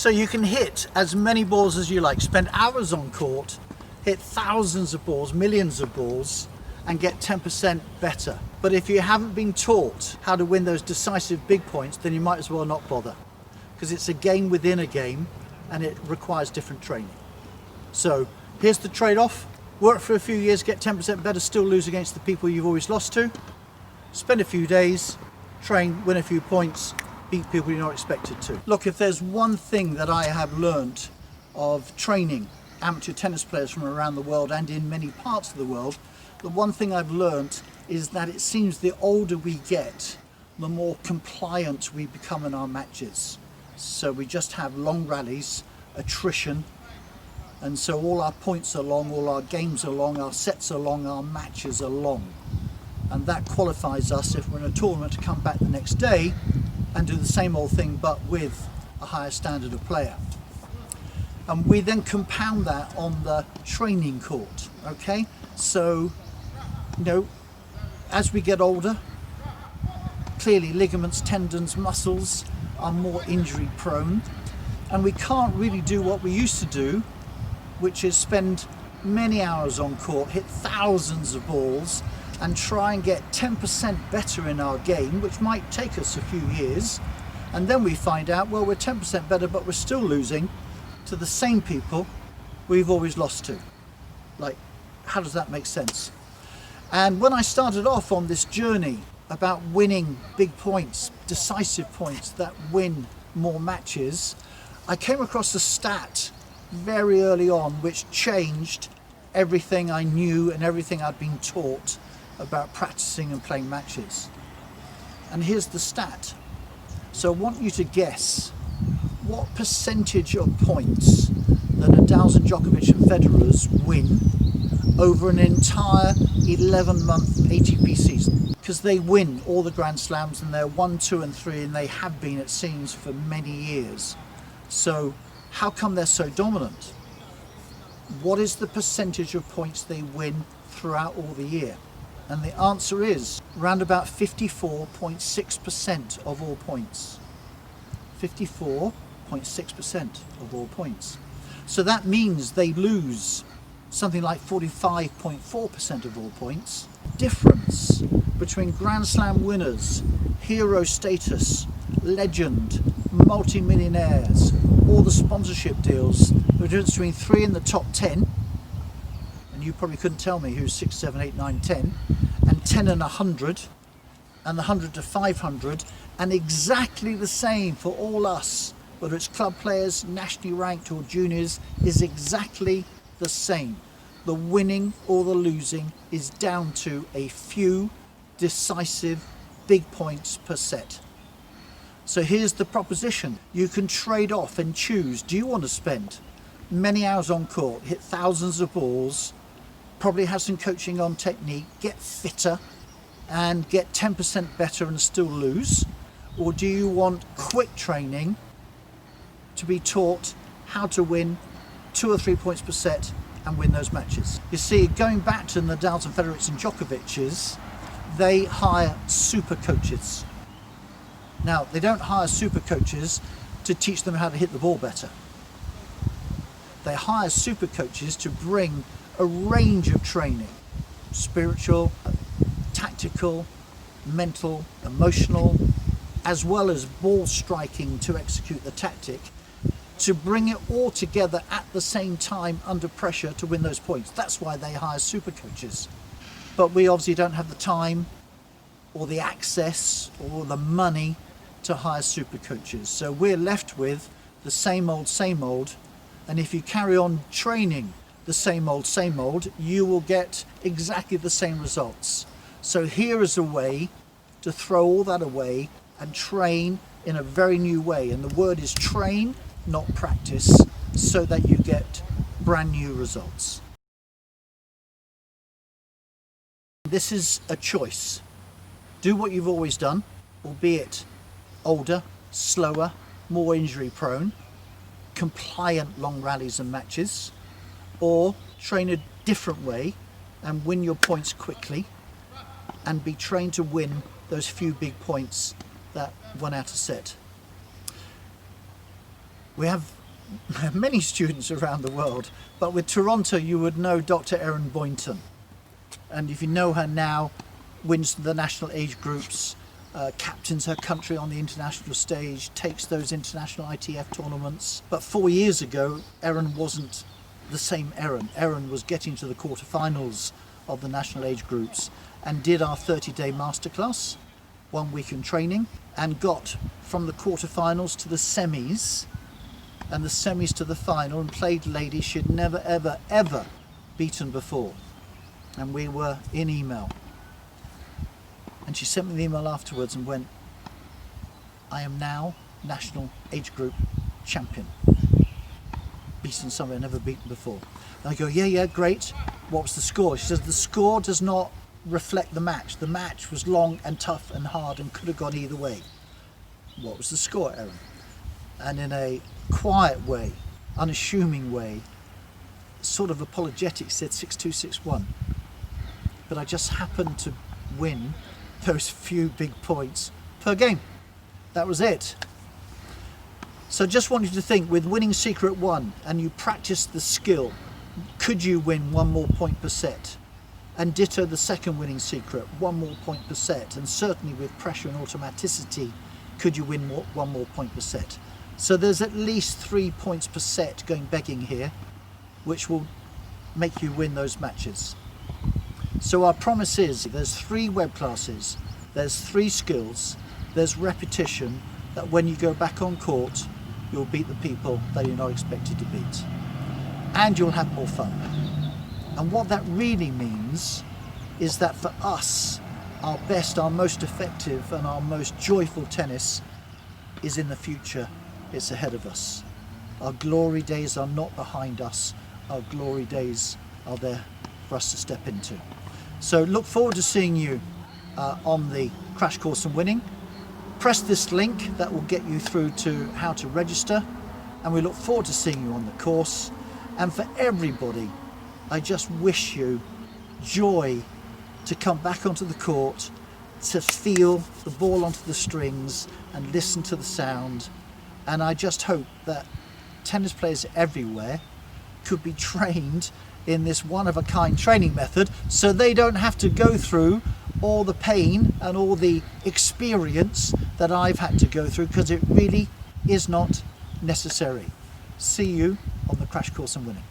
So you can hit as many balls as you like, spend hours on court, hit thousands of balls, millions of balls, and get 10% better. But if you haven't been taught how to win those decisive big points, then you might as well not bother, because it's a game within a game and it requires different training. So here's the trade-off. Work for a few years, get 10% better, still lose against the people you've always lost to. Spend a few days, train, win a few points, beat people you're not expected to. Look, if there's one thing that I have learned of training amateur tennis players from around the world and in many parts of the world, the one thing I've learned is that it seems the older we get, the more compliant we become in our matches. So we just have long rallies, attrition, and so all our points are long, all our games are long, our sets are long, our matches are long. And that qualifies us, if we're in a tournament, to come back the next day and do the same old thing but with a higher standard of player. And we then compound that on the training court, okay? So, you know, as we get older, clearly ligaments, tendons, muscles are more injury prone, and we can't really do what we used to do, which is spend many hours on court, hit thousands of balls, and try and get 10% better in our game, which might take us a few years, and then we find out, well, we're 10% better, but we're still losing to the same people we've always lost to. Like, how does that make sense? And when I started off on this journey about winning big points, decisive points that win more matches, I came across a stat very early on which changed everything I knew and everything I'd been taught about practicing and playing matches. And here's the stat. So I want you to guess what percentage of points that Nadal and Djokovic and Federer's win over an entire 11-month ATP season, because they win all the Grand Slams and they're 1, 2 and 3, and they have been, it seems, for many years. So how come they're so dominant? What is the percentage of points they win throughout all the year? And the answer is around about 54.6% of all points. 54.6% of all points. So that means they lose something like 45.4% of all points. Difference between Grand Slam winners, hero status, legend, multi-millionaires, all the sponsorship deals, the difference between 3 in the top 10, and you probably couldn't tell me who's 6, 7, 8, 9, 10, and 10 and 100, and the 100 to 500, and exactly the same for all us, whether it's club players, nationally ranked or juniors, is exactly the same. The winning or the losing is down to a few decisive big points per set. So here's the proposition. You can trade off and choose. Do you want to spend many hours on court, hit thousands of balls, probably have some coaching on technique, get fitter and get 10% better and still lose? Or do you want quick training to be taught how to win 2 or 3 points per set and win those matches? You see, going back to Nadal's and Federer's and Djokovic's, they hire super coaches. Now, they don't hire super coaches to teach them how to hit the ball better. They hire super coaches to bring a range of training, spiritual, tactical, mental, emotional, as well as ball striking to execute the tactic, to bring it all together at the same time under pressure to win those points. That's why they hire super coaches. But we obviously don't have the time or the access or the money to hire super coaches. So we're left with the same old, and if you carry on training the same old, you will get exactly the same results. So here is a way to throw all that away and train in a very new way. And the word is train, not practice, so that you get brand new results. This is a choice. Do what you've always done, albeit older, slower, more injury prone, compliant long rallies and matches, or train a different way and win your points quickly and be trained to win those few big points that won out a set. We have many students around the world, but with Toronto you would know Dr. Erin Boynton. And if you know her now, wins the national age groups, captains her country on the international stage, takes those international ITF tournaments. But 4 years ago, Erin wasn't the same Erin. Erin was getting to the quarterfinals of the national age groups and did our 30-day masterclass, 1 week in training, and got from the quarterfinals to the semis, and the semis to the final, and played ladies she'd never ever ever beaten before. And we were in email. And she sent me the email afterwards and went, I am now national age group champion. Beaten somebody I've never beaten before. And I go, yeah, great. What was the score? She says, the score does not reflect the match. The match was long and tough and hard and could have gone either way. What was the score, Erin? And in a quiet way, unassuming way, sort of apologetic, said 6-2, 6-1. But I just happened to win those few big points per game. That was it. So just want you to think, with winning secret 1 and you practice the skill, could you win 1 more point per set? And ditto the second winning secret, 1 more point per set. And certainly with pressure and automaticity, could you win 1 more point per set? So there's at least 3 points per set going begging here, which will make you win those matches. So our promise is, there's 3 web classes, there's 3 skills, there's repetition, that when you go back on court, you'll beat the people that you're not expected to beat. And you'll have more fun. And what that really means is that for us, our best, our most effective and our most joyful tennis is in the future. It's ahead of us. Our glory days are not behind us. Our glory days are there for us to step into. So look forward to seeing you on the Crash Course in Winning. Press this link that will get you through to how to register, and we look forward to seeing you on the course. And for everybody, I just wish you joy to come back onto the court, to feel the ball onto the strings and listen to the sound. And I just hope that tennis players everywhere could be trained in this one-of-a-kind training method, so they don't have to go through all the pain and all the experience that I've had to go through, because it really is not necessary. See you on the Crash Course in Winning.